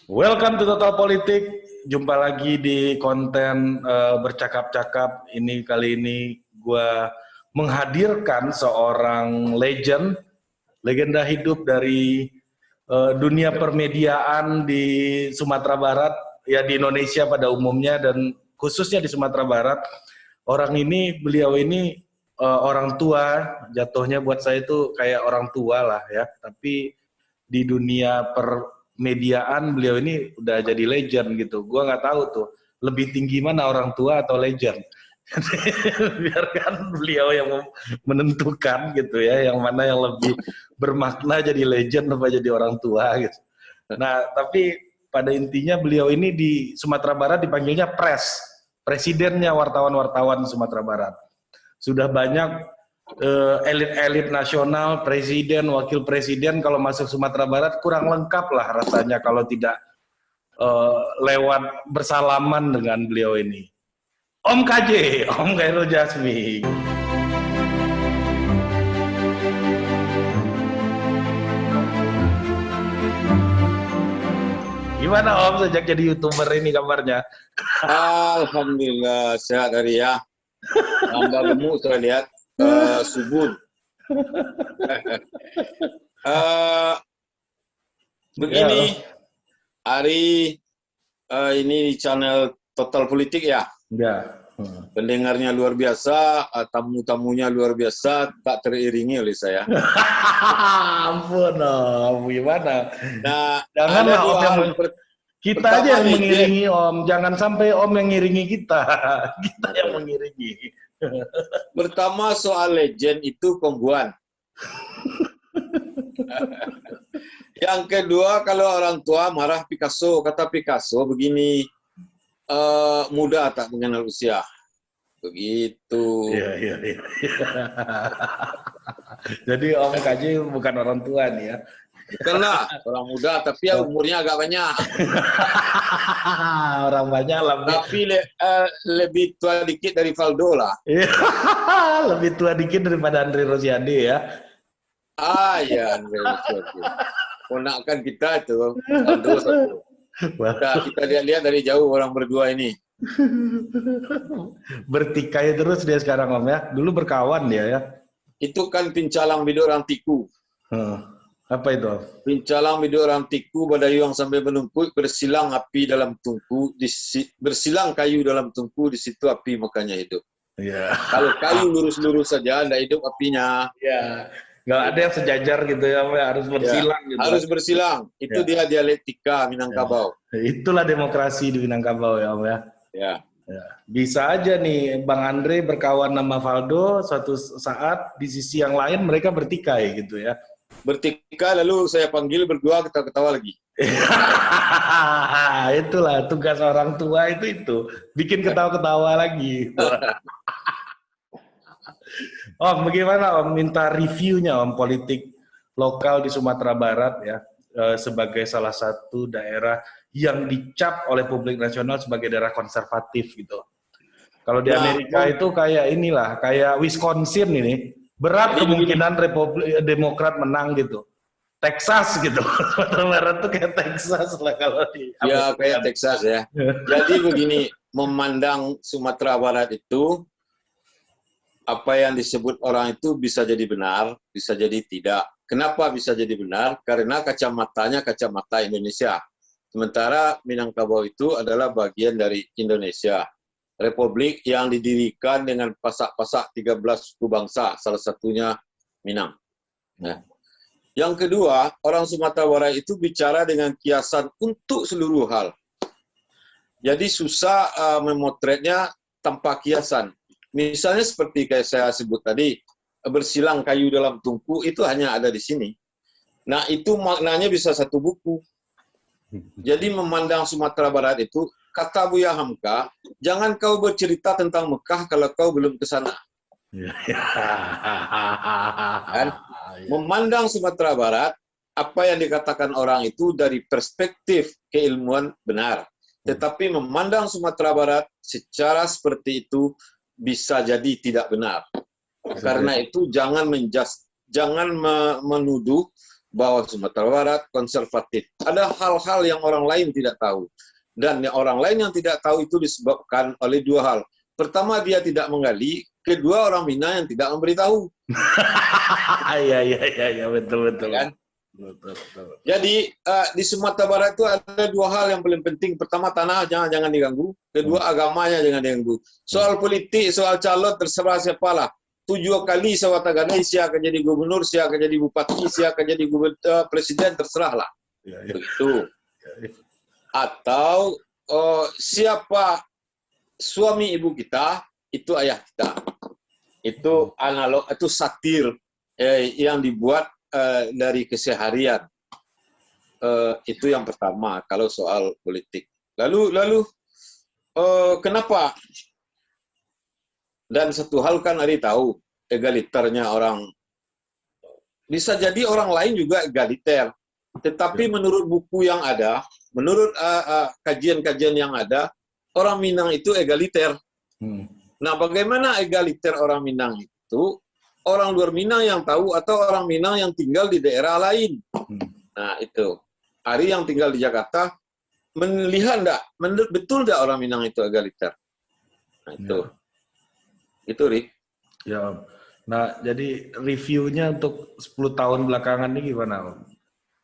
Welcome to Total Politik. Jumpa lagi di konten bercakap-cakap. Kali ini gue menghadirkan seorang legenda hidup dari dunia permediaan di Sumatera Barat, ya di Indonesia pada umumnya dan khususnya di Sumatera Barat. Beliau ini orang tua, jatuhnya buat saya itu kayak orang tua lah ya. Tapi di dunia permediaan beliau ini udah jadi legend gitu. Gua nggak tahu tuh lebih tinggi mana orang tua atau legend. Biarkan beliau yang menentukan gitu ya, yang mana yang lebih bermakna jadi legend apa jadi orang tua gitu. Nah, tapi pada intinya beliau ini di Sumatera Barat dipanggilnya presidennya wartawan-wartawan Sumatera Barat. Sudah banyak elit-elit nasional, presiden, wakil presiden kalau masuk Sumatera Barat kurang lengkap lah rasanya kalau tidak lewat bersalaman dengan beliau ini. Om KJ, Om Khairul Dzaimee. Gimana Om sejak jadi YouTuber ini kabarnya? Alhamdulillah sehat hari ya. Tambah gemuk saya lihat, subur. Begini, hari ini di channel Total Politik ya. Ya. Pendengarnya luar biasa, tamu-tamunya luar biasa, tak teriringi oleh saya. Ampun Om, gimana? Nah, Janganlah Om yang kita aja yang mengiringi Om, jangan sampai Om yang ngiringi kita. Kita yang mengiringi. Pertama soal legend itu Kongguan. Yang kedua, kalau orang tua marah Picasso, kata Picasso begini, muda tak mengenal usia. Begitu. Iya. Jadi Om KJ bukan orang tua nih ya. Bukanlah orang muda, tapi ya umurnya agak banyak. Orang banyak lebih. Tapi lebih tua dikit dari Valdo lah. Lebih tua dikit daripada Andre Rosiade ya. Ya, Andre Rosiade. Ponakan kita itu, Valdo satu. Nah, kita lihat-lihat dari jauh orang berdua ini. Bertikai terus dia sekarang Om ya. Dulu berkawan dia ya. Itu kan pincalang bidik orang tiku. Apa itu? Pincalang bidik orang tiku, badayuang sampai menumpuk, bersilang api dalam tungku, bersilang kayu dalam tungku, di situ api makanya hidup. Ya. Kalau kayu lurus-lurus saja, tidak hidup apinya. Ya, nggak ada yang sejajar gitu ya, harus bersilang ya, gitu. Harus bersilang. Itu dia dialektika Minangkabau. Itulah demokrasi di Minangkabau ya Om ya. Ya. Bisa aja nih Bang Andre berkawan sama Valdo, suatu saat di sisi yang lain mereka bertikai gitu ya. Bertikai lalu saya panggil berdua ketawa-ketawa lagi. Itulah tugas orang tua itu bikin ketawa-ketawa lagi. Om, bagaimana Om minta reviewnya Om politik lokal di Sumatera Barat ya, sebagai salah satu daerah yang dicap oleh publik nasional sebagai daerah konservatif gitu. Kalau di Amerika itu kayak inilah, kayak Wisconsin ini, berat kemungkinan Demokrat menang gitu. Texas gitu, Sumatera Barat tuh kayak Texas lah kalau di Amerika. Ya kayak Texas ya. Jadi begini, memandang Sumatera Barat itu, apa yang disebut orang itu bisa jadi benar, bisa jadi tidak. Kenapa bisa jadi benar? Karena kacamatanya kacamata Indonesia. Sementara Minangkabau itu adalah bagian dari Indonesia. Republik yang didirikan dengan pasak-pasak 13 suku bangsa, salah satunya Minang. Nah, yang kedua, orang Sumatera Barat itu bicara dengan kiasan untuk seluruh hal. Jadi susah memotretnya tanpa kiasan. Misalnya seperti kayak saya sebut tadi, bersilang kayu dalam tungku itu hanya ada di sini. Nah itu maknanya bisa satu buku. Jadi memandang Sumatera Barat itu, kata Buya Hamka, jangan kau bercerita tentang Mekah kalau kau belum ke sana. Kan? Memandang Sumatera Barat, apa yang dikatakan orang itu dari perspektif keilmuan benar. Tetapi memandang Sumatera Barat secara seperti itu bisa jadi tidak benar. Karena itu jangan menuduh bahwa Sumatera Barat konservatif. Ada hal-hal yang orang lain tidak tahu. Dan yang orang lain yang tidak tahu itu disebabkan oleh dua hal. Pertama, dia tidak menggali. Kedua, orang Minang yang tidak memberitahu. Iya, betul. Kan? Betul. Jadi di Sumatera Barat itu ada dua hal yang paling penting. Pertama, tanah jangan diganggu. Kedua, agamanya jangan diganggu. Soal politik, soal calon terserah siapalah. 7 kali saya katakan, siapa akan jadi gubernur, siapa akan jadi bupati, siapa akan jadi presiden, terserahlah. Begitu. Atau siapa suami ibu kita, itu ayah kita. Itu analog, itu satir yang dibuat dari keseharian. Itu yang pertama kalau soal politik. Lalu kenapa? Dan satu hal kan Ari tahu, egaliternya orang. Bisa jadi orang lain juga egaliter. Tetapi menurut buku yang ada, menurut kajian-kajian yang ada, orang Minang itu egaliter. Nah, bagaimana egaliter orang Minang itu? Orang luar Minang yang tahu atau orang Minang yang tinggal di daerah lain? Nah, itu. Ari yang tinggal di Jakarta, melihat enggak? Betul enggak orang Minang itu egaliter? Nah, itu. Itu, Rik. Ya, Om. Nah, jadi reviewnya untuk 10 tahun belakangan ini gimana, Om?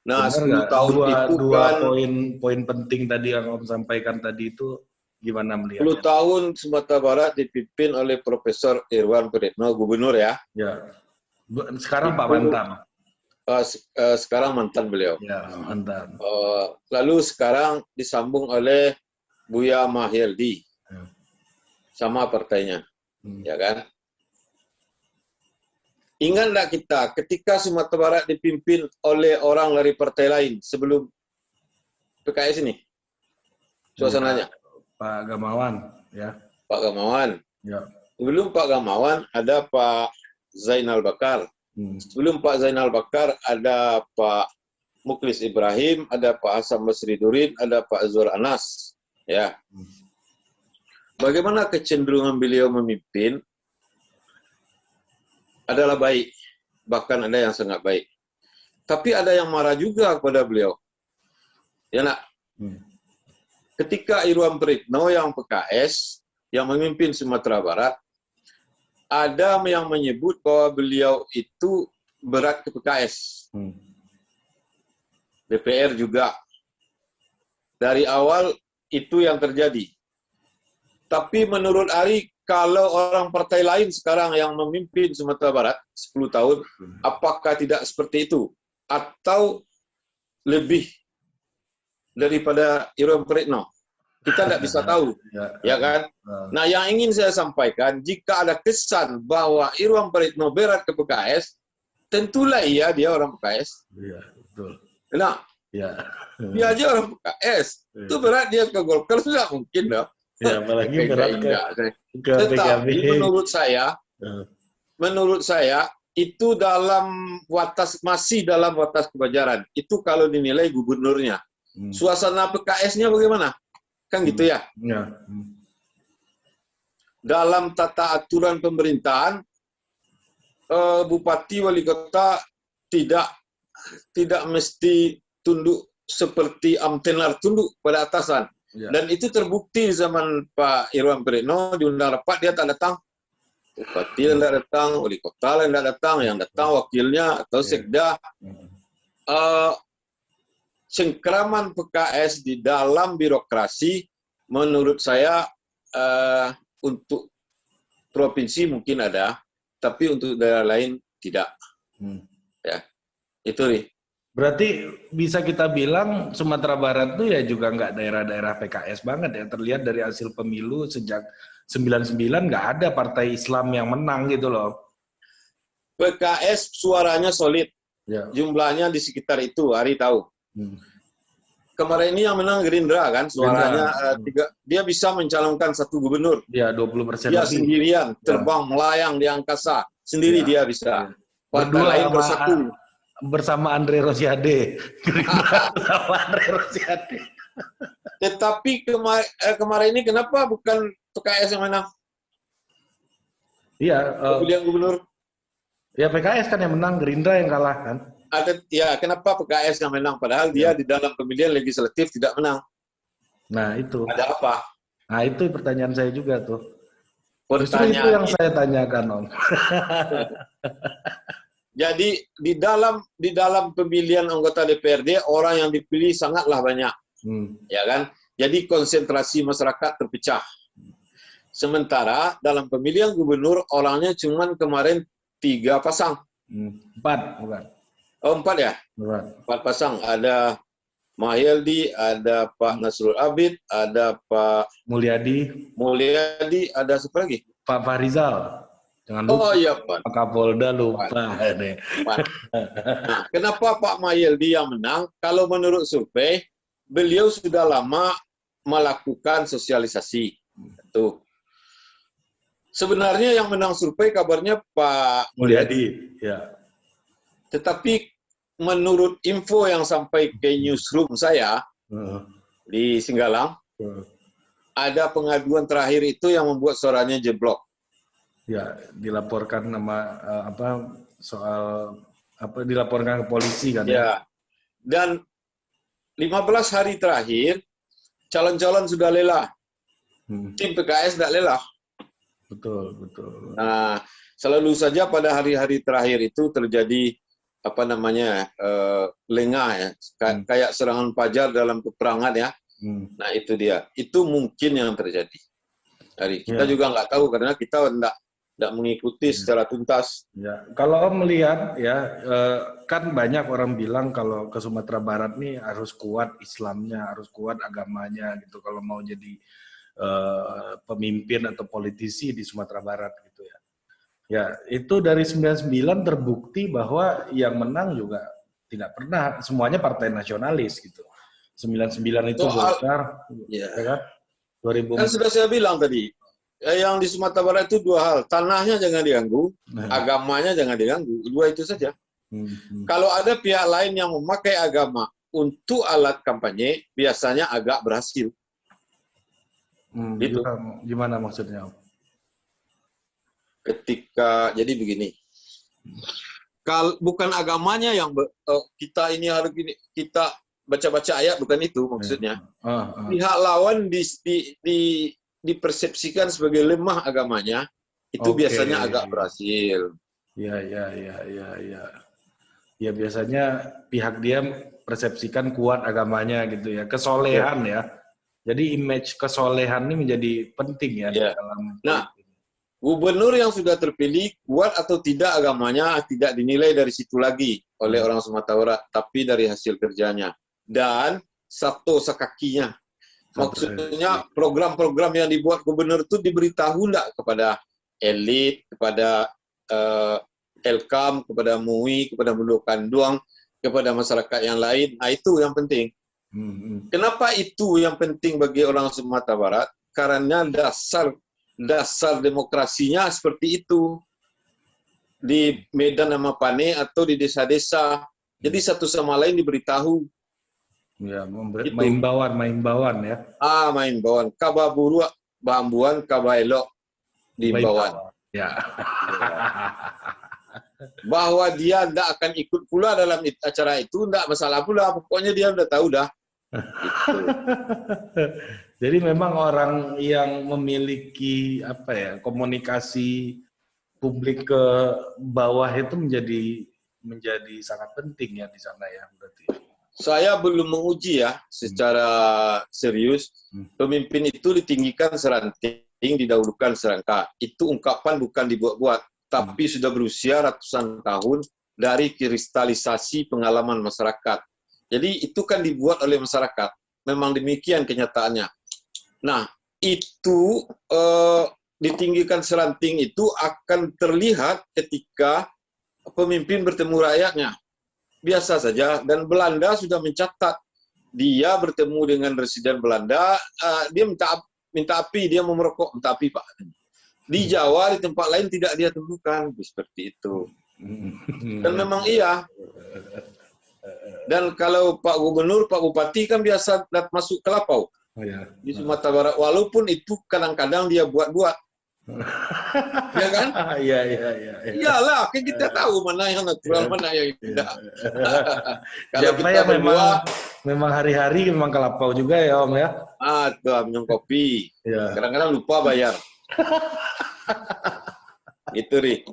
Nah, Benar 10 tahun itu dua kan poin penting tadi yang Om sampaikan tadi itu gimana 10 melihatnya? tahun Sumatera Barat dipimpin oleh Profesor Irwan Priyetno, gubernur ya. Ya. Sekarang Pak Itu, Mantan. sekarang mantan beliau. Ya, Mantan. Lalu sekarang disambung oleh Buya Mahyildi. Sama partainya. Ya kan? Ingat enggak kita ketika Sumatera Barat dipimpin oleh orang dari partai lain sebelum PKS ini? Suasananya. Pak Gamawan, ya. Pak Gamawan. Ya. Sebelum Pak Gamawan ada Pak Zainal Bakar. Sebelum Pak Zainal Bakar ada Pak Muklis Ibrahim, ada Pak Hasan Basri Durin, ada Pak Azwar Anas. Ya. Bagaimana kecenderungan beliau memimpin adalah baik. Bahkan ada yang sangat baik. Tapi ada yang marah juga kepada beliau. Ya nak? Ketika Irwan Priyetno yang PKS, yang memimpin Sumatera Barat, ada yang menyebut bahwa beliau itu berat ke PKS. DPR juga. Dari awal itu yang terjadi. Tapi menurut Ari, kalau orang partai lain sekarang yang memimpin Sumatera Barat 10 tahun, apakah tidak seperti itu? Atau lebih daripada Irwan Priyetno? Kita tidak bisa tahu, ya kan? Nah, yang ingin saya sampaikan, jika ada kesan bahwa Irwan Priyetno berat ke PKS, tentulah iya dia orang PKS. Iya, betul. Nah, dia aja orang PKS. Itu berat dia ke Golkar, tidak mungkin dong. Ya, apalagi berat ke Tetapi PKB. menurut saya itu dalam masih dalam batas kewajaran. Itu kalau dinilai gubernurnya. Suasana PKS-nya bagaimana? Kan gitu ya. Dalam tata aturan pemerintahan, bupati wali kota tidak mesti tunduk seperti amtenar tunduk pada atasan. Dan itu terbukti zaman Pak Irwan Priyetno diundang rapat, dia tak datang. Bupati tidak datang, wali kota tidak datang, yang datang wakilnya atau sekda. Cengkraman PKS di dalam birokrasi menurut saya untuk provinsi mungkin ada, tapi untuk daerah lain tidak. Ya, itu nih. Berarti bisa kita bilang Sumatera Barat itu ya juga nggak daerah-daerah PKS banget ya. Terlihat dari hasil pemilu sejak 99 nggak ada partai Islam yang menang gitu loh. PKS suaranya solid. Ya. Jumlahnya di sekitar itu, Ari tahu. Kemarin ini yang menang Gerindra kan, suaranya dia bisa mencalonkan 1 gubernur. Ya, 20% dia lebih. Sendirian, terbang melayang di angkasa. Sendiri dia bisa. Partai lain bersatu. Bersama Andre Rosiade. Bersama Andre Rosiade. Tetapi kemarin ini kenapa bukan PKS yang menang? Iya. Pemilihan gubernur. Ya PKS kan yang menang, Gerindra yang kalah kan. Ya, kenapa PKS yang menang? Padahal dia di dalam pemilihan legislatif tidak menang. Nah, itu. Ada apa? Nah, itu pertanyaan saya juga tuh. Justru itu Pertanyaan yang saya tanyakan, Om. Jadi di dalam pemilihan anggota DPRD orang yang dipilih sangatlah banyak, ya kan? Jadi konsentrasi masyarakat terpecah. Sementara dalam pemilihan gubernur orangnya cuma kemarin 3 pasang. 4, bukan? Oh, 4 ya? Bukan. 4 pasang. Ada Mahyeldi, ada Pak Nasrul Abid, ada Pak Mulyadi, ada siapa lagi? Pak Farizal. Jangan lupa. Oh iya, Pak. Pak Kapolda lupa. Nah, kenapa Pak Mahyeldi yang menang? Kalau menurut survei, beliau sudah lama melakukan sosialisasi. Tuh. Sebenarnya yang menang survei kabarnya Pak Mulyadi. Ya. Tetapi menurut info yang sampai ke newsroom saya di Singgalang, ada pengaduan terakhir itu yang membuat suaranya jeblok. Ya, dilaporkan nama dilaporkan ke polisi kan ya. Dan 15 hari terakhir calon-calon sudah lelah. Tim PKS tidak lelah. Betul. Nah, selalu saja pada hari-hari terakhir itu terjadi lengah ya, kayak serangan fajar dalam peperangan ya. Nah, itu dia. Itu mungkin yang terjadi. Kita juga nggak tahu karena kita tidak mengikuti secara tuntas. Ya, kalau Om melihat ya, kan banyak orang bilang kalau ke Sumatera Barat nih harus kuat Islamnya, harus kuat agamanya gitu kalau mau jadi pemimpin atau politisi di Sumatera Barat gitu ya. Ya, itu dari 99 terbukti bahwa yang menang juga tidak pernah semuanya partai nasionalis gitu. 99 itu Golkar, ya kan? 2004. Kan sudah saya bilang tadi. Yang di Sumatera Barat itu 2 hal. Tanahnya jangan diganggu, agamanya jangan diganggu. 2 itu saja. Kalau ada pihak lain yang memakai agama untuk alat kampanye, biasanya agak berhasil. Gitu. Gimana maksudnya? Jadi begini. Kalau bukan agamanya yang kita ini harus gini, kita baca-baca ayat, bukan itu maksudnya. Pihak lawan dipersepsikan sebagai lemah agamanya, itu biasanya agak berhasil. Ya biasanya pihak dia persepsikan kuat agamanya gitu ya, kesolehan ya. Jadi image kesolehan ini menjadi penting ya. Dalam. Nah, gubernur yang sudah terpilih kuat atau tidak agamanya tidak dinilai dari situ lagi oleh orang Sumatera Barat, tapi dari hasil kerjanya dan sabto sakakinya. Maksudnya program-program yang dibuat gubernur itu diberitahu enggak kepada elit, kepada Elkam, kepada MUI, kepada Mundokanduang, kepada masyarakat yang lain. Nah, itu yang penting. Kenapa itu yang penting bagi orang Sumatera Barat? Karena dasar demokrasinya seperti itu. Di Medan sama Pane atau di desa-desa. Jadi satu sama lain diberitahu. Ya, main-bawaan ya. Main-bawaan. Kababuru, bambuan, kabaelok, diimbauan. Ya. Bahwa dia tidak akan ikut pula dalam acara itu, tidak masalah pula. Pokoknya dia udah tahu dah. Gitu. Jadi memang orang yang memiliki komunikasi publik ke bawah itu menjadi sangat penting ya di sana ya berarti. Saya belum menguji ya secara serius. Pemimpin itu ditinggikan seranting, didahulukan serangka. Itu ungkapan bukan dibuat-buat, tapi sudah berusia ratusan tahun dari kristalisasi pengalaman masyarakat. Jadi itu kan dibuat oleh masyarakat. Memang demikian kenyataannya. Nah, itu ditinggikan seranting itu akan terlihat ketika pemimpin bertemu rakyatnya. Biasa saja, dan Belanda sudah mencatat dia bertemu dengan residen Belanda, dia minta api, dia mau merokok, minta api Pak. Di Jawa, di tempat lain tidak dia temukan, seperti itu. Dan memang iya. Dan kalau Pak Gubernur, Pak Bupati kan biasa masuk ke Lapau di Sumatera Barat, walaupun itu kadang-kadang dia buat-buat. Ya kan? Iya, iya, iya. Iyalah, kan kita tahu mana yang natural, mana yang tidak. Kalau Siapa kita yang berdua, memang hari-hari memang kelapau juga ya Om ya? tuh minum kopi. Ya. Kadang-kadang lupa bayar. Itu, Ri.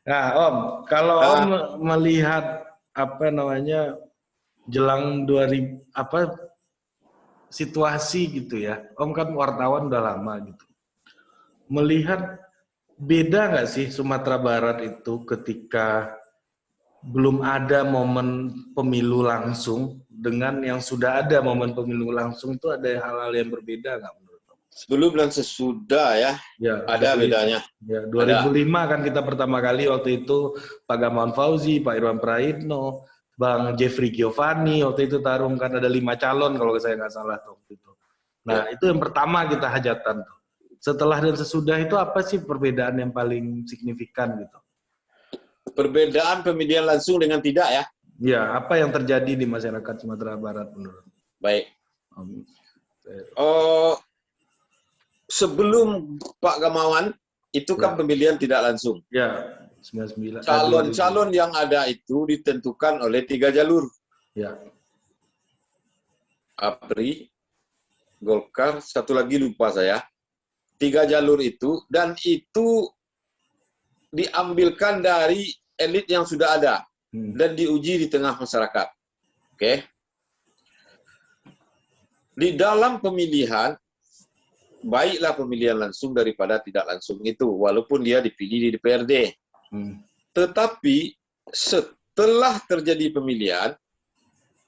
Nah, Om, kalau Om Ah, melihat apa namanya jelang 2000 apa situasi gitu ya, Om kan wartawan udah lama gitu. Melihat beda nggak sih Sumatera Barat itu ketika belum ada momen pemilu langsung dengan yang sudah ada momen pemilu langsung itu ada hal-hal yang berbeda nggak menurut Om? sebelum dan sesudah ya, Ya, ada bedanya. ya Ada. 2005 kan kita pertama kali waktu itu Pak Gamawan Fauzi, Pak Irwan Prayitno, Bang Jeffrey Giovanni waktu itu tarung kan ada 5 calon kalau saya nggak salah tuh waktu itu. Nah Ya. itu yang pertama kita hajatan tuh. Setelah dan sesudah itu apa sih perbedaan yang paling signifikan gitu? Perbedaan pemilihan langsung dengan tidak ya. Ya apa yang terjadi di masyarakat Sumatera Barat menurut Baik. Om? Oh, sebelum Pak Gamawan, itu kan Ya, pemilihan tidak langsung. ya 99 Calon-calon 2000. yang ada itu ditentukan oleh 3 jalur. Ya. APRI, Golkar, satu lagi lupa saya. 3 jalur itu, dan itu diambilkan dari elit yang sudah ada dan diuji di tengah masyarakat. Oke. Di dalam pemilihan, baiklah pemilihan langsung daripada tidak langsung itu, walaupun dia dipilih di DPRD. Tetapi setelah terjadi pemilihan,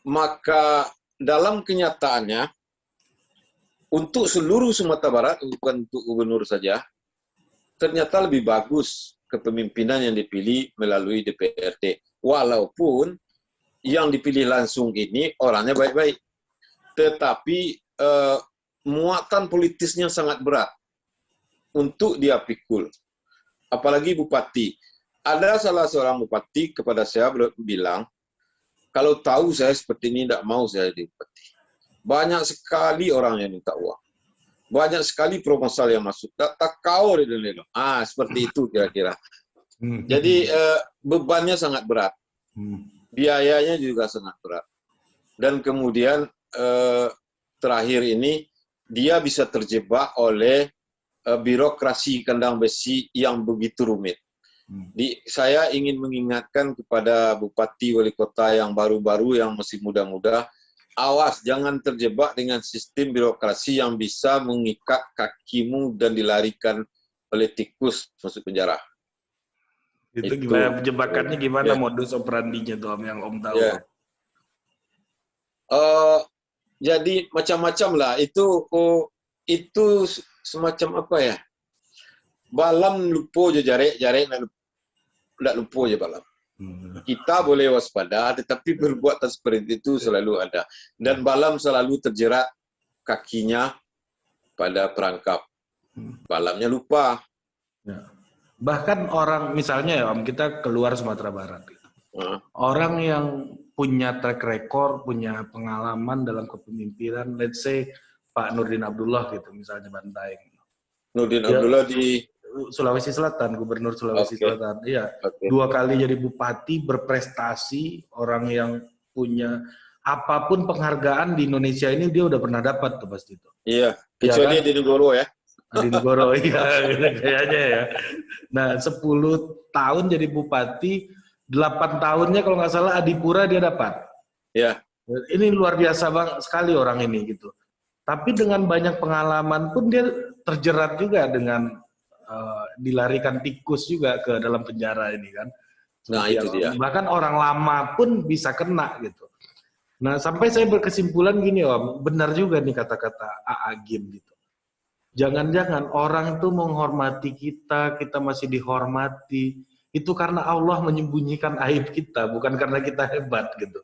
maka dalam kenyataannya, untuk seluruh Sumatera Barat, bukan untuk gubernur saja, ternyata lebih bagus kepemimpinan yang dipilih melalui DPRD. Walaupun yang dipilih langsung ini orangnya baik-baik. Tetapi muatan politisnya sangat berat untuk dia pikul. Apalagi bupati. Ada salah seorang bupati kepada saya bilang, kalau tahu saya seperti ini, tidak mau saya jadi bupati. Banyak sekali orang yang minta uang. Banyak sekali proposal yang masuk. Tak kau seperti itu kira-kira. Jadi bebannya sangat berat. Biayanya juga sangat berat. Dan kemudian terakhir ini, dia bisa terjebak oleh birokrasi kandang besi yang begitu rumit. Saya ingin mengingatkan kepada bupati wali kota yang baru-baru, yang masih muda-muda, awas jangan terjebak dengan sistem birokrasi yang bisa mengikat kakimu dan dilarikan oleh tikus masuk penjara. Itu gimana jebakannya, gimana ya. modus operandinya tuh Om yang Om tahu? Ya. Jadi macam-macam lah. Itu semacam apa ya? Balam lupo je jarek nak lupo je balam. Kita boleh waspada, tetapi perbuatan seperti itu selalu ada. Dan balam selalu terjerat kakinya pada perangkap. Balamnya lupa. Ya. Bahkan orang, misalnya ya Om, kita keluar Sumatera Barat. Gitu. Orang yang punya track record, punya pengalaman dalam kepemimpinan, let's say Pak Nurdin Abdullah gitu, misalnya Bantaeng. Nurdin Abdullah di Sulawesi Selatan, Gubernur Sulawesi Selatan. Iya, 2 kali jadi bupati, berprestasi, orang yang punya apapun penghargaan di Indonesia ini dia udah pernah dapat tuh pasti itu. Iya, kecuali di Negoro ya. Di Negoro, iya kayaknya ya. Nah, 10 tahun jadi bupati, 8 tahunnya kalau nggak salah Adipura dia dapat. Ya. Ini luar biasa banget sekali orang ini gitu. Tapi dengan banyak pengalaman pun dia terjerat juga dengan dilarikan tikus juga ke dalam penjara ini kan. Nah, itu dia. Bahkan orang lama pun bisa kena gitu. Nah, sampai saya berkesimpulan gini Om, benar juga nih kata-kata Agim gitu. Jangan-jangan orang itu menghormati kita, kita masih dihormati, itu karena Allah menyembunyikan aib kita, bukan karena kita hebat gitu.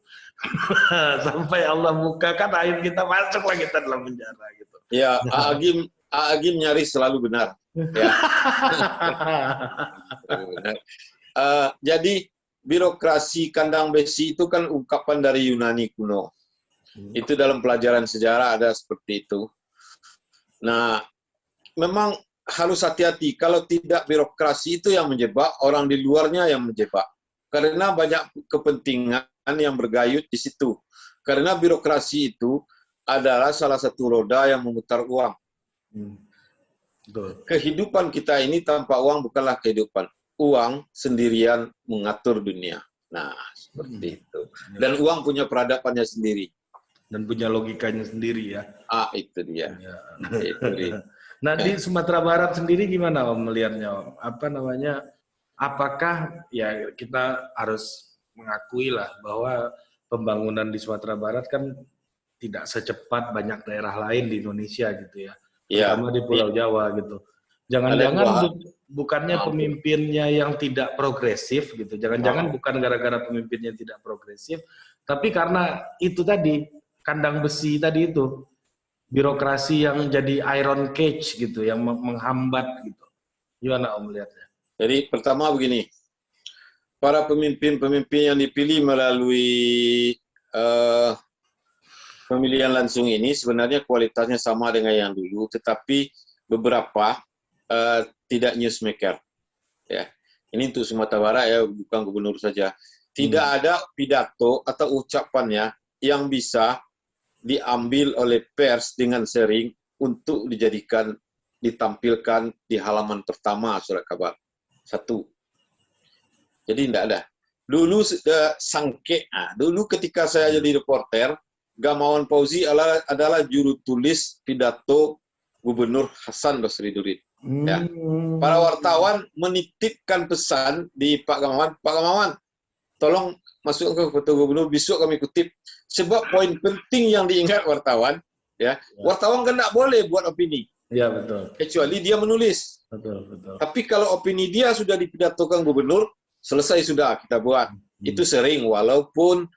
Sampai Allah bukakan aib kita, masuklah kita dalam penjara gitu. Ya, Agim nyaris selalu benar. Ya. Jadi birokrasi kandang besi itu kan ungkapan dari Yunani kuno. Itu dalam pelajaran sejarah ada seperti itu. Nah, memang harus hati-hati. Kalau tidak, birokrasi itu yang menjebak, orang di luarnya yang menjebak. Karena banyak kepentingan yang bergayut di situ. Karena birokrasi itu adalah salah satu roda yang memutar uang. Betul. Kehidupan kita ini tanpa uang bukanlah kehidupan. Uang sendirian mengatur dunia. Nah, seperti itu. Dan uang punya peradabannya sendiri. Dan punya logikanya sendiri ya. Itu dia. Ya. Itu dia. Nah, di Sumatera Barat sendiri gimana Om melihatnya Om? Apa namanya? Apakah ya kita harus mengakui lah bahwa pembangunan di Sumatera Barat kan tidak secepat banyak daerah lain di Indonesia gitu ya. Terutama di Pulau Jawa gitu. Jangan-jangan bukannya pemimpinnya yang tidak progresif gitu. Jangan-jangan bukan gara-gara pemimpinnya tidak progresif, tapi karena itu tadi, kandang besi tadi itu. Birokrasi yang jadi iron cage gitu, yang menghambat gitu. Gimana Om melihatnya? Jadi pertama begini, para pemimpin-pemimpin yang dipilih melalui pemilihan langsung ini sebenarnya kualitasnya sama dengan yang dulu, tetapi beberapa tidak newsmaker. Ya, ini untuk Sumatera Barat ya, bukan gubernur saja. Tidak ada pidato atau ucapannya yang bisa diambil oleh pers dengan sering untuk ditampilkan di halaman pertama surat kabar. Satu. Jadi tidak ada. Dulu dulu ketika saya jadi reporter, Gamawan Fauzi adalah juru tulis pidato Gubernur Hasan Basri Durin. Ya. Para wartawan menitipkan pesan di Pak Gamawan, tolong masuk ke foto gubernur, besok kami kutip. Sebab poin penting yang diingat wartawan, ya, wartawan kan tidak boleh buat opini. Iya, betul. Kecuali dia menulis. Betul. Tapi kalau opini dia sudah dipidatokan gubernur, selesai sudah kita buat. Itu sering, walaupun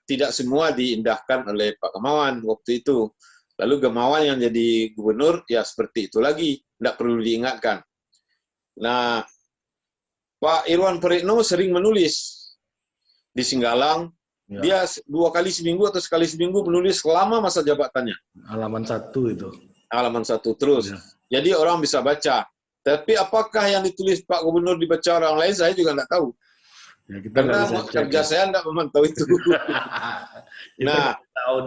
tidak semua diindahkan oleh Pak Gamawan waktu itu. Lalu Gamawan yang jadi gubernur, ya seperti itu lagi. Tidak perlu diingatkan. Nah, Pak Irwan Prayitno sering menulis di Singgalang. Dia 2 kali seminggu atau sekali seminggu menulis selama masa jabatannya. Halaman 1 itu. Halaman 1 terus. Jadi orang bisa baca. Tapi apakah yang ditulis Pak Gubernur dibaca orang lain, saya juga tidak tahu. Ya, kita karena kerja saya tidak memantau itu. Nah,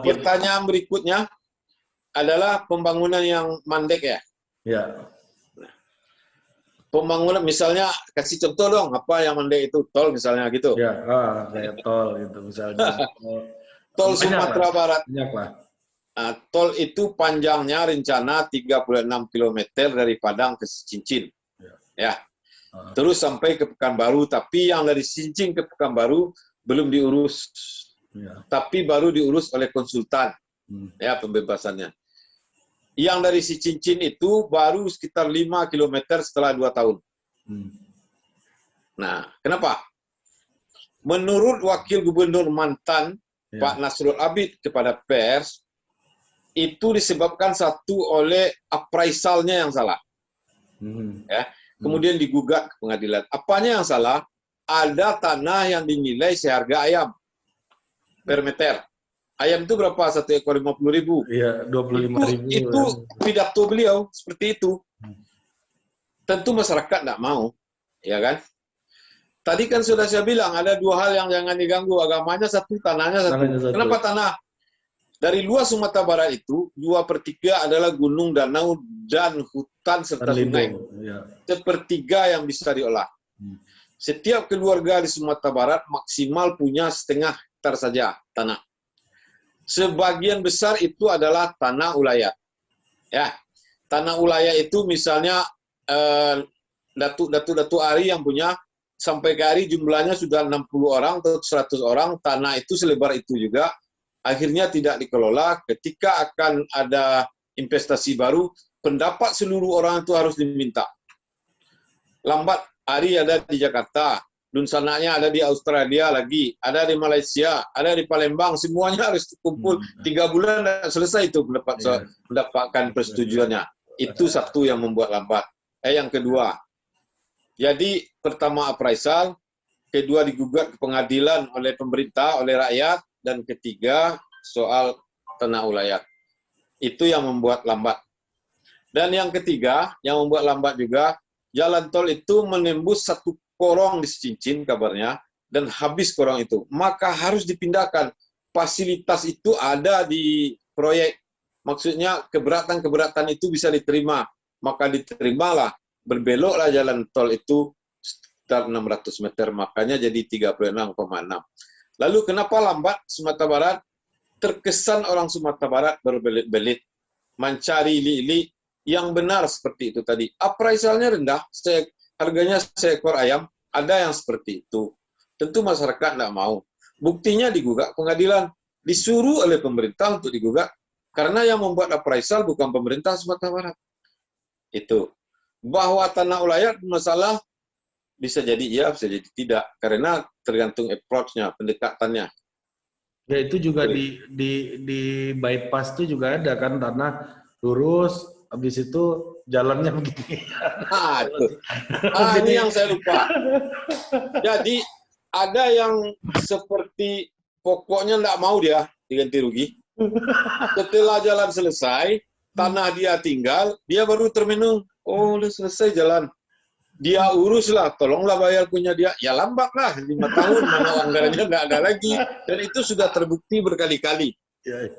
pertanyaan berikutnya adalah pembangunan yang mandek ya. Ya. Pembangunan misalnya, kasih contoh dong, apa yang mandek itu, tol misalnya gitu. Ya, kayak tol gitu misalnya. Tol Sumatera Barat. Banyak lah. Nah, tol itu panjangnya rencana 36 km dari Padang ke Cincin. Ya. Terus sampai ke Pekanbaru, tapi yang dari Cincin ke Pekanbaru belum diurus. Tapi baru diurus oleh konsultan. Ya, pembebasannya. Yang dari si Cincin itu baru sekitar 5 km setelah 2 tahun. Nah, kenapa? Menurut Wakil Gubernur mantan, Pak Nasrul Abid kepada pers, itu disebabkan satu oleh appraisalnya yang salah. Ya. Kemudian digugat ke pengadilan. Apanya yang salah? Ada tanah yang dinilai seharga ayam per meter. Ayam itu berapa? 1 ekor 50.000. Iya, 25.000. Itu pidato beliau seperti itu. Tentu masyarakat tidak mau, ya kan? Tadi kan sudah saya bilang ada 2 hal yang jangan diganggu, agamanya satu, tanahnya satu. Kenapa tanah? Dari luas Sumatera Barat itu 2/3 adalah gunung, danau, dan hutan serta sungai. Sepertiga yang bisa diolah. Setiap keluarga di Sumatera Barat maksimal punya setengah hektar saja tanah. Sebagian besar itu adalah tanah ulayat. Ya, tanah ulayat itu misalnya Datuk Ari yang punya, sampai ke hari jumlahnya sudah 60 orang atau 100 orang, tanah itu selebar itu juga. Akhirnya tidak dikelola. Ketika akan ada investasi baru, pendapat seluruh orang itu harus diminta. Lambat, Ari ada di Jakarta, Dunsananya ada di Australia lagi, ada di Malaysia, ada di Palembang, semuanya harus kumpul 3 bulan dan selesai itu mendapatkan persetujuannya. Itu satu yang membuat lambat. Yang kedua, jadi pertama appraisal, kedua digugat ke pengadilan oleh pemerintah, oleh rakyat, dan ketiga soal tanah ulayat. Itu yang membuat lambat. Dan yang ketiga, yang membuat lambat juga, jalan tol itu menembus satu korong di Cincin kabarnya, dan habis korong itu. Maka harus dipindahkan. Fasilitas itu ada di proyek. Maksudnya keberatan-keberatan itu bisa diterima. Maka diterimalah, berbeloklah jalan tol itu sekitar 600 meter, makanya jadi 36,6. Lalu kenapa lambat Sumatera Barat? Terkesan orang Sumatera Barat berbelit-belit, mencari li-li yang benar seperti itu tadi. Appraisalnya rendah, harganya seekor ayam, ada yang seperti itu. Tentu masyarakat tidak mau. Buktinya digugat pengadilan, disuruh oleh pemerintah untuk digugat, karena yang membuat appraisal bukan pemerintah Sumatera Barat. Itu. Bahwa tanah ulayat masalah bisa jadi iya, bisa jadi tidak, karena tergantung approach-nya, pendekatannya. Ya itu juga di bypass itu juga ada kan, tanah lurus, habis itu jalannya begini. Itu. Ini yang saya lupa. Jadi ada yang seperti pokoknya tidak mau dia diganti rugi. Setelah jalan selesai, tanah dia tinggal, dia baru termenung. Oh, udah selesai jalan. Dia uruslah, tolonglah bayar punya dia. Ya lambatlah, 5 tahun, mana anggarannya nggak ada lagi. Dan itu sudah terbukti berkali-kali.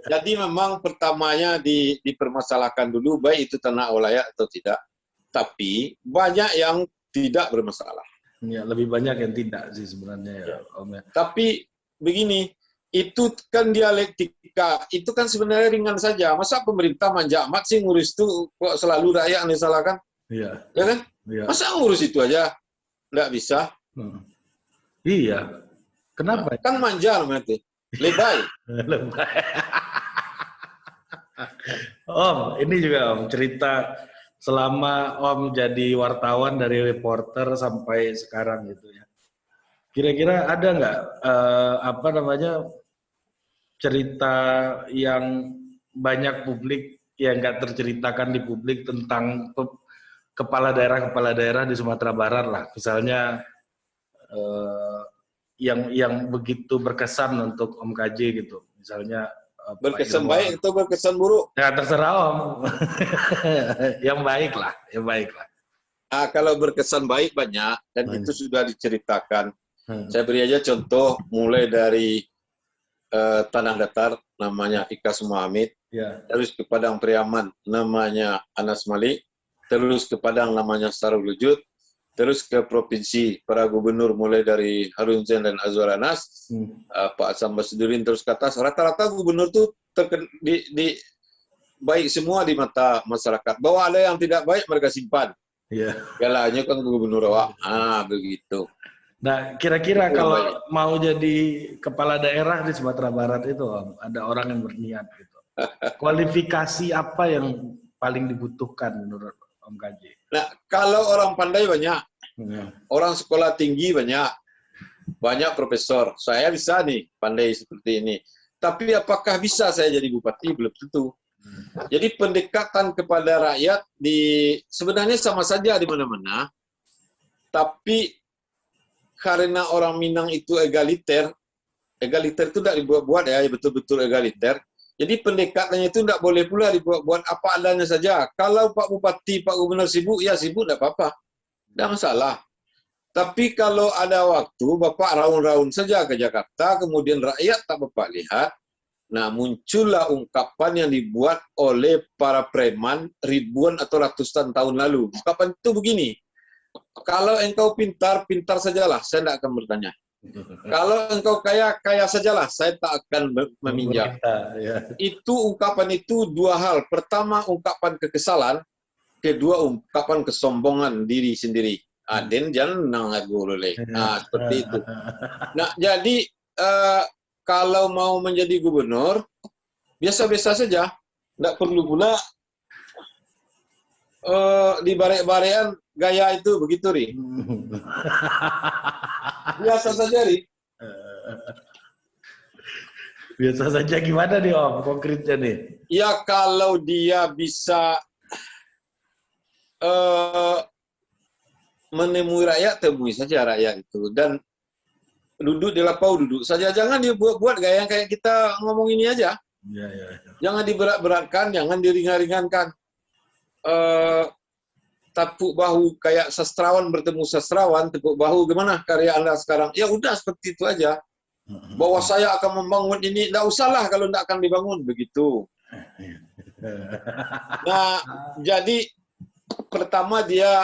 Jadi memang pertamanya dipermasalahkan dulu, baik itu tanah wilayah atau tidak. Tapi banyak yang tidak bermasalah. Ya, lebih banyak yang tidak sih sebenarnya ya, Om ya. Tapi begini, itu kan dialektika, itu kan sebenarnya ringan saja. Masa pemerintah manja amat sih ngurus itu, kok selalu rakyat yang disalahkan? Iya. Ya kan? Iya. Masa ngurus itu aja? Nggak bisa. Iya. Kenapa? Kan manja nanti. Lebay. Lebay. Om, ini juga Om, cerita selama Om jadi wartawan dari reporter sampai sekarang gitu ya. Kira-kira ada nggak cerita yang banyak publik yang nggak terceritakan di publik tentang kepala daerah di Sumatera Barat lah, misalnya yang begitu berkesan untuk Om KJ gitu, misalnya berkesan baik atau berkesan buruk? Ya terserah Om. Yang baik lah. Kalau berkesan baik banyak, dan itu sudah diceritakan. Saya beri aja contoh, mulai dari Tanah Datar, namanya Ika Sumahamid, terus ke Padang Priaman, namanya Anas Malik, terus ke Padang namanya Sarul Wujud, terus ke provinsi, para gubernur mulai dari Harun Zain dan Azwar Anas, Pak Asam Basdurin, terus ke atas, rata-rata gubernur itu baik semua di mata masyarakat. Bahwa ada yang tidak baik mereka simpan. Galanya kan gubernur awak. Begitu. Nah, kira-kira kalau mau jadi kepala daerah di Sumatera Barat itu, Om, ada orang yang berniat gitu. Kualifikasi apa yang paling dibutuhkan menurut Om KJ? Nah, kalau orang pandai banyak, orang sekolah tinggi banyak profesor. Saya bisa nih pandai seperti ini. Tapi apakah bisa saya jadi bupati? Belum tentu. Jadi pendekatan kepada rakyat sebenarnya sama saja di mana-mana. Tapi karena orang Minang itu egaliter itu tidak dibuat-buat ya, betul-betul egaliter. Jadi pendekatannya itu tidak boleh pula dibuat-buat, apa adanya saja. Kalau Pak Bupati, Pak Gubernur sibuk, ya sibuk, tidak apa-apa. Tidak masalah. Tapi kalau ada waktu, Bapak raun-raun saja ke Jakarta, kemudian rakyat tak Bapak lihat, nah muncullah ungkapan yang dibuat oleh para preman ribuan atau ratusan tahun lalu. Ungkapan itu begini, kalau engkau pintar, pintar sajalah, saya tidak akan bertanya. Kalau engkau kaya, kaya sajalah, saya tak akan meminjam. Itu ungkapan itu dua hal. Pertama, ungkapan kekesalan. Kedua, ungkapan kesombongan diri sendiri. Den jangan nangagu oleh. Seperti itu. Nah, jadi kalau mau menjadi gubernur, biasa-biasa saja. Tidak perlu pula di barek-barean gaya itu begitu, Ri. Biasa saja, Ri. Biasa saja gimana nih Om, konkretnya nih? Ya kalau dia bisa menemui rakyat, temui saja rakyat itu. Dan duduk di lapau, duduk saja. Jangan dibuat-buat gaya yang kayak kita ngomong ini aja. Jangan diberat-beratkan, jangan diringan-ringankan. tepuk bahu kayak sastrawan bertemu sastrawan, tepuk bahu, gimana karya Anda sekarang? Ya udah seperti itu aja. Bahwa saya akan membangun ini, tidak usahlah kalau tidak akan dibangun, begitu. Nah, jadi pertama dia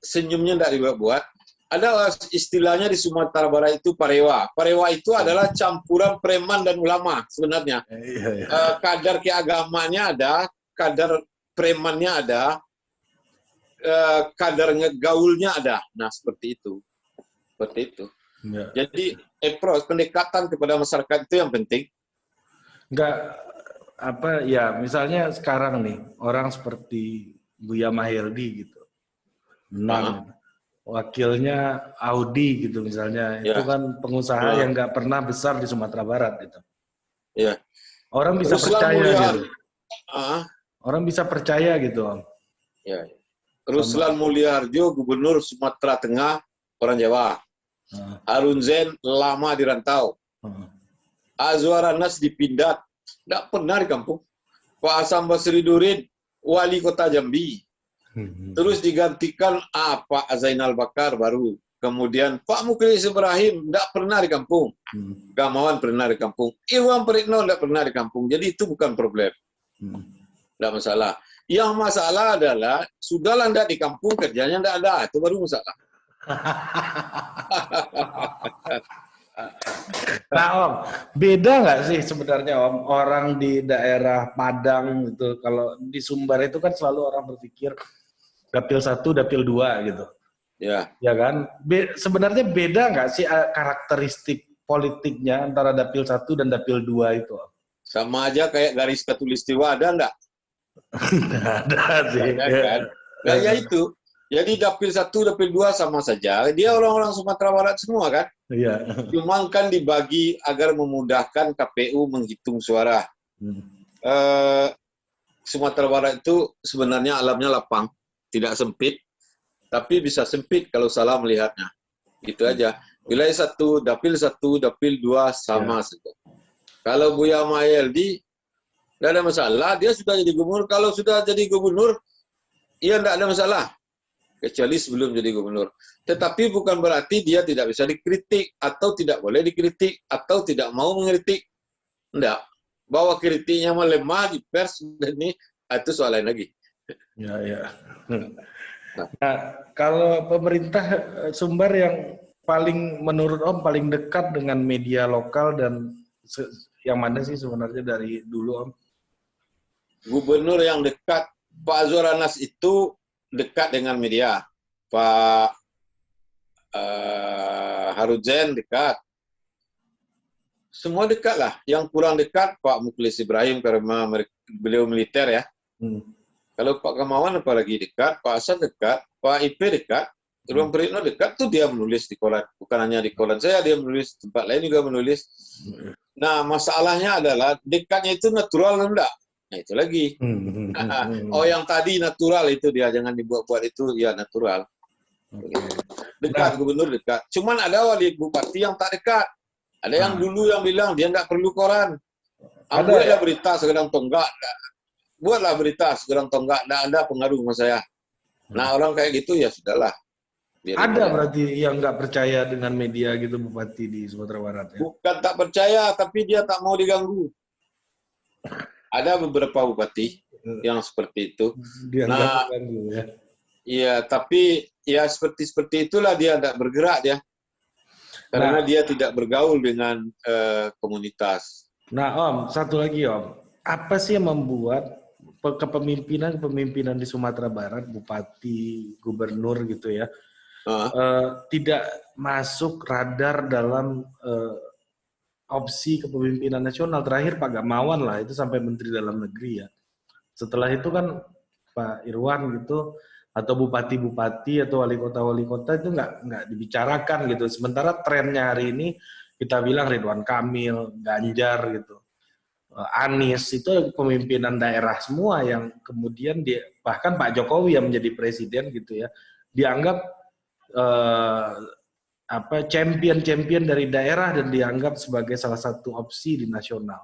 senyumnya tidak dibuat-buat. Ada istilahnya di Sumatera Barat itu parewa. Parewa itu adalah campuran preman dan ulama sebenarnya. Kadar keagamanya ada, kadar premannya ada, kadar ngegaulnya ada. Nah, seperti itu. Seperti itu. Ya. Jadi, approach, pendekatan kepada masyarakat itu yang penting. Enggak, apa ya, misalnya sekarang nih, orang seperti Buya Maheldi gitu. Menang. Wakilnya Audi gitu misalnya. Itu kan pengusaha yang nggak pernah besar di Sumatera Barat gitu. Ya. Orang bisa Ruslan percaya Mulyar. gitu. Orang bisa percaya gitu, Om. Ya. Ruslan Mulyaharjo, Gubernur Sumatera Tengah, orang Jawa. Harun Zain lama di rantau. Azwar Anas di Pindad, tidak pernah di kampung. Pak Hasan Basri Durin, wali kota Jambi. Terus digantikan Pak Zainal Bakar baru. Kemudian Pak Muklis Ibrahim tidak pernah di kampung. Gamawan pernah di kampung. Irwan Pritno tidak pernah di kampung. Jadi itu bukan problem. Tidak masalah. Yang masalah adalah sudahlah tidak di kampung, kerjanya tidak ada. Itu baru masalah. Nah, Om, beda nggak sih sebenarnya, Om, orang di daerah Padang gitu, kalau di Sumbar itu kan selalu orang berpikir dapil 1, dapil 2 gitu. Ya. Ya kan? Sebenarnya beda nggak sih karakteristik politiknya antara dapil 1 dan dapil 2 itu, Om? Sama aja kayak garis katulistiwa, ada nggak? Nggak ada sih. Ada kan? Nah, ya itu. Jadi dapil 1, dapil 2 sama saja. Dia orang-orang Sumatera Barat semua kan? Iya. Cuma kan dibagi agar memudahkan KPU menghitung suara. Sumatera Barat itu sebenarnya alamnya lapang, tidak sempit, tapi bisa sempit kalau salah melihatnya. Itu aja. Wilayah 1, dapil 2 sama saja. Kalau Buya Maheldi, tidak ada masalah. Dia sudah jadi gubernur. Kalau sudah jadi gubernur, iya tidak ada masalah. Kecuali sebelum jadi gubernur. Tetapi bukan berarti dia tidak bisa dikritik, atau tidak boleh dikritik, atau tidak mau mengkritik. Tidak. Bahwa kritiknya melemah di pers, ini itu soal lain lagi. Ya, ya. Nah, kalau pemerintah Sumbar yang paling menurut Om paling dekat dengan media lokal dan yang mana sih sebenarnya dari dulu, Om? Gubernur yang dekat, Pak Azwar Anas itu dekat dengan media. Pak Harun Zain dekat. Semua dekat lah. Yang kurang dekat Pak Muklis Ibrahim karena beliau militer ya. Kalau Pak Gamawan apalagi dekat, Pak Hasan dekat, Pak IP dekat, Irwan Pritno dekat, tuh dia menulis di koran. Bukan hanya di koran saya, dia menulis, tempat lain juga menulis. Nah, masalahnya adalah dekatnya itu natural atau enggak? Nah, itu lagi. Oh, yang tadi natural itu dia, jangan dibuat-buat itu, ya natural. Dekat, gubernur dekat. Cuman ada wali bupati yang tak dekat. Ada yang dulu yang bilang dia nggak perlu koran. Buatlah berita sekedang tonggak. Buatlah berita sekedang tonggak. Nggak ada pengaruh sama saya. Nah, orang kayak gitu ya sudahlah. Ada berarti yang nggak percaya dengan media gitu bupati di Sumatera Barat ya? Bukan tak percaya, tapi dia tak mau diganggu. Ada beberapa bupati yang seperti itu. Dia nggak diganggu ya? Iya, tapi ya seperti itulah dia tidak bergerak dia. Karena dia tidak bergaul dengan komunitas. Nah, Om, satu lagi, Om. Apa sih yang membuat kepemimpinan di Sumatera Barat, bupati, gubernur gitu ya, tidak masuk radar dalam opsi kepemimpinan nasional? Terakhir Pak Gamawan lah, itu sampai Menteri Dalam Negeri ya. Setelah itu kan Pak Irwan gitu, atau bupati-bupati atau wali kota itu nggak dibicarakan gitu. Sementara trennya hari ini kita bilang Ridwan Kamil, Ganjar gitu, Anies, itu pemimpinan daerah semua yang kemudian bahkan Pak Jokowi yang menjadi presiden gitu ya, dianggap champion dari daerah dan dianggap sebagai salah satu opsi di nasional.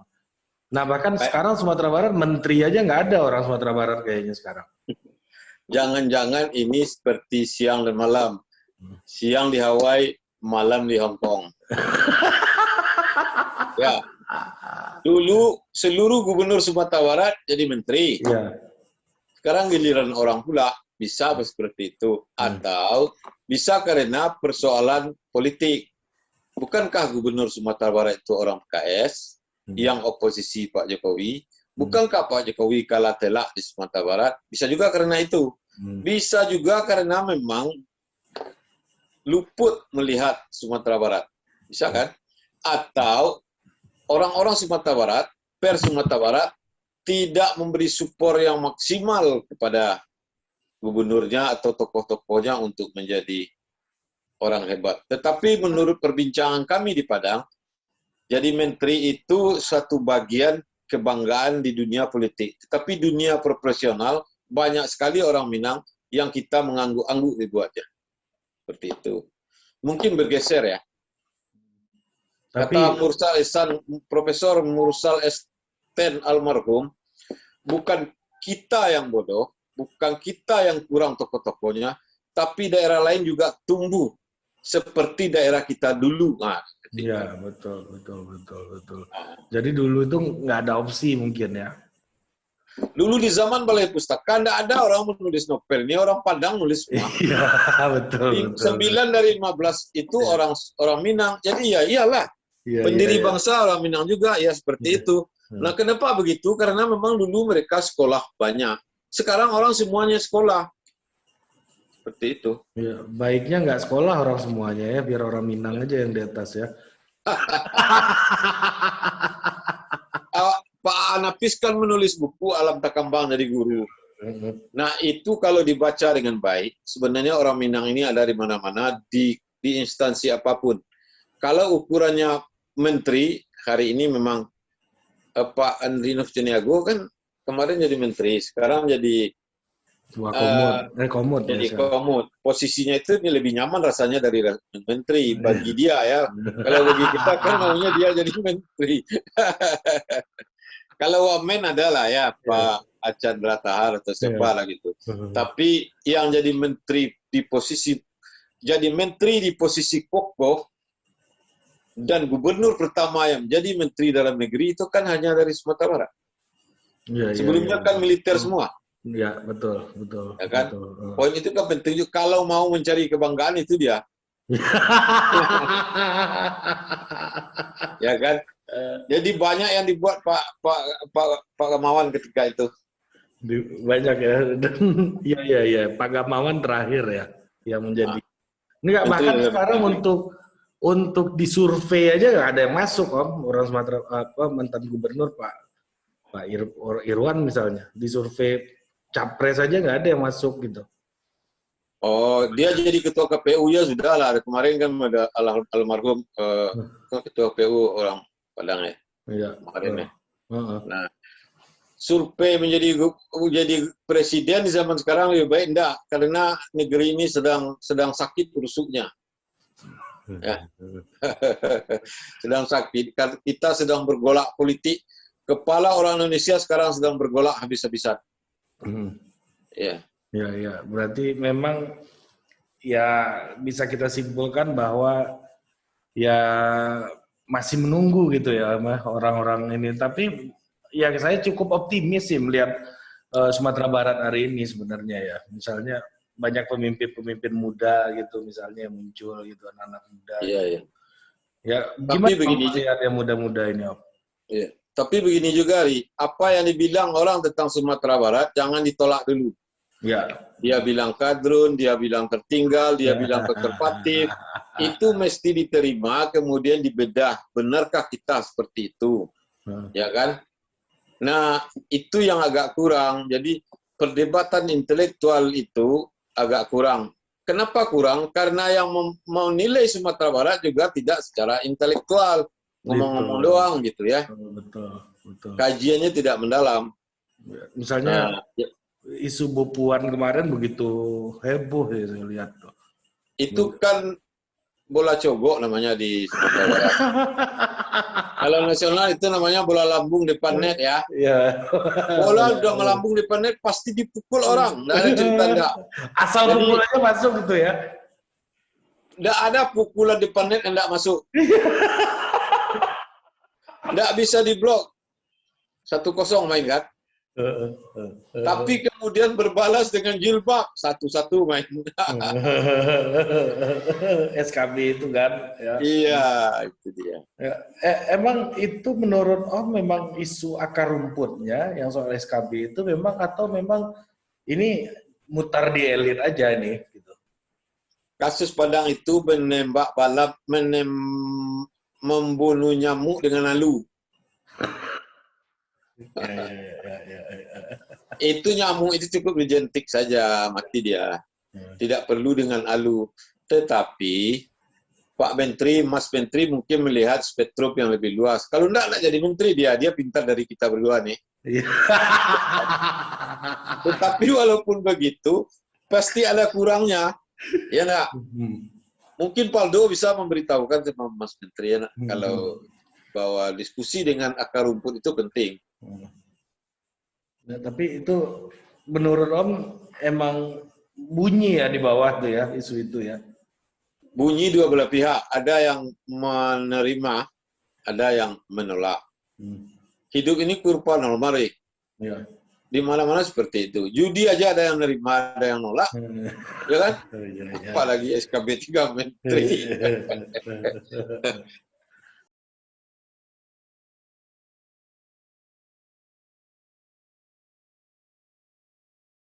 Nah, bahkan sekarang Sumatera Barat menteri aja nggak ada orang Sumatera Barat kayaknya sekarang. Jangan-jangan ini seperti siang dan malam. Siang di Hawaii, malam di Hong Kong. Ya. Dulu seluruh gubernur Sumatera Barat jadi menteri. Ya. Sekarang giliran orang pula bisa seperti itu. Atau bisa karena persoalan politik. Bukankah gubernur Sumatera Barat itu orang PKS yang oposisi Pak Jokowi? Bukankah Pak Jokowi kalah telak di Sumatera Barat? Bisa juga karena itu. Bisa juga karena memang luput melihat Sumatera Barat. Bisa kan? Atau orang-orang Sumatera Barat, pers Sumatera Barat, tidak memberi support yang maksimal kepada gubernurnya atau tokoh-tokohnya untuk menjadi orang hebat. Tetapi menurut perbincangan kami di Padang, jadi menteri itu satu bagian kebanggaan di dunia politik. Tetapi dunia profesional, banyak sekali orang Minang yang kita mengangguk-angguk dibuatnya. Seperti itu. Mungkin bergeser ya. Tapi Kata Mursal Ihsan, Profesor Mursal Esten almarhum, bukan kita yang bodoh, bukan kita yang kurang tokoh-tokohnya, tapi daerah lain juga tumbuh seperti daerah kita dulu. Nah, iya, betul. Jadi dulu itu nggak ada opsi mungkin ya. dulu di zaman Balai Pustaka, tidak ada orang menulis novel. Ini orang Padang nulis semua. Iya, betul. 9 dari 15 itu orang Minang. Jadi ya iyalah. Iya, Pendiri iya. bangsa orang Minang juga, ya seperti itu. Nah, kenapa begitu? Karena memang dulu mereka sekolah banyak. Sekarang orang semuanya sekolah. Seperti itu. Iya, baiknya nggak sekolah orang semuanya ya, biar orang Minang aja yang di atas ya. Pak Anapis kan menulis buku Alam Takambang dari Guru. Nah, itu kalau dibaca dengan baik, sebenarnya orang Minang ini ada di mana-mana, di instansi apapun. Kalau ukurannya menteri, hari ini memang Pak Andrinov Ceniago kan kemarin jadi menteri, sekarang jadi komod jadi ya. komod. Posisinya itu lebih nyaman rasanya dari menteri bagi dia ya. Kalau bagi kita kan maunya dia jadi menteri. Kalau wamen adalah ya Pak Archandra Tahar atau siapa lah gitu. Tapi yang jadi menteri di posisi pokok dan gubernur pertama yang jadi menteri dalam negeri itu kan hanya dari Sumatera Barat. Sebelumnya kan militer semua. Iya, betul. Ya kan? Poin itu kan penting juga. Kalau mau mencari kebanggaan itu dia. Ya kan? Jadi banyak yang dibuat Pak Gamawan ketika itu. Banyak ya. Iya. Pak Gamawan terakhir ya yang menjadi. Enggak, bahkan sekarang untuk disurvei aja nggak ada yang masuk, Om. Orang Sumatera, mantan gubernur Pak Irwan misalnya, disurvei capres aja nggak ada yang masuk gitu. Oh, dia jadi ketua KPU ya sudah lah. Kemarin kan ada almarhum ketua KPU orang Padang ya. Iya. Kemarin ya. Nah, survei menjadi presiden di zaman sekarang lebih baik enggak, karena negeri ini sedang sakit rusuknya. Ya. Sedang sakit. Kita sedang bergolak politik. Kepala orang Indonesia sekarang sedang bergolak habis-habisan. Ya. Ya. Berarti memang ya bisa kita simpulkan bahwa ya masih menunggu gitu ya orang-orang ini. Tapi ya saya cukup optimis sih melihat Sumatera Barat hari ini sebenarnya ya. Misalnya banyak pemimpin muda gitu misalnya yang muncul gitu, anak-anak muda. Iya. Ya gimana melihat yang muda-muda ini, Om? Iya. Tapi begini juga, Ri, apa yang dibilang orang tentang Sumatera Barat jangan ditolak dulu. Ya. Dia bilang kadrun, dia bilang tertinggal, dia bilang konservatif. Itu mesti diterima, kemudian dibedah. Benarkah kita seperti itu? Ya kan? Nah, itu yang agak kurang. Jadi, perdebatan intelektual itu agak kurang. Kenapa kurang? Karena yang menilai Sumatera Barat juga tidak secara intelektual. Ngomong-ngomong doang gitu ya. Betul. Kajiannya tidak mendalam. Misalnya isu Bu Puan kemarin begitu heboh ya saya lihat. Itu kan bola cogok namanya di Sumatera Barat. Kalau nasional itu namanya bola lambung depan net ya. Iya. Bola udah melambung depan net pasti dipukul orang. Nggak ada cerita enggak. Asal Jadi pukulannya masuk gitu ya. nggak ada pukulan depan net yang nggak masuk. Nggak bisa diblok. 1-0 main kan. Tapi kemudian berbalas dengan jilbab 1-1 main. SKB itu kan. Ya. Iya, itu dia. Ya, emang itu menurut Om memang isu akar rumputnya yang soal SKB itu memang atau memang ini mutar di elit aja nih gitu. Kasus Padang itu menembak balap membunuh nyamuk dengan alu. Ya. Itu nyamuk itu cukup dijentik saja, mati dia. Tidak perlu dengan alu. Tetapi Pak Menteri, Mas Menteri mungkin melihat spektrum yang lebih luas. Kalau enggak jadi menteri dia pintar dari kita berdua nih. Tetapi walaupun begitu, pasti ada kurangnya. Ya enggak? Mungkin Paldo bisa memberitahukan sama Mas Menteri ya, kalau bahwa diskusi dengan akar rumput itu penting. Nah, tapi itu menurut Om emang bunyi ya di bawah tuh ya isu itu ya. Bunyi dua belah pihak, ada yang menerima, ada yang menolak. Hidup ini kurva normal, Ya. di mana-mana seperti itu. Judi aja ada yang menerima, ada yang nolak, ya kan? Ya. Apalagi SKB 3 Menteri.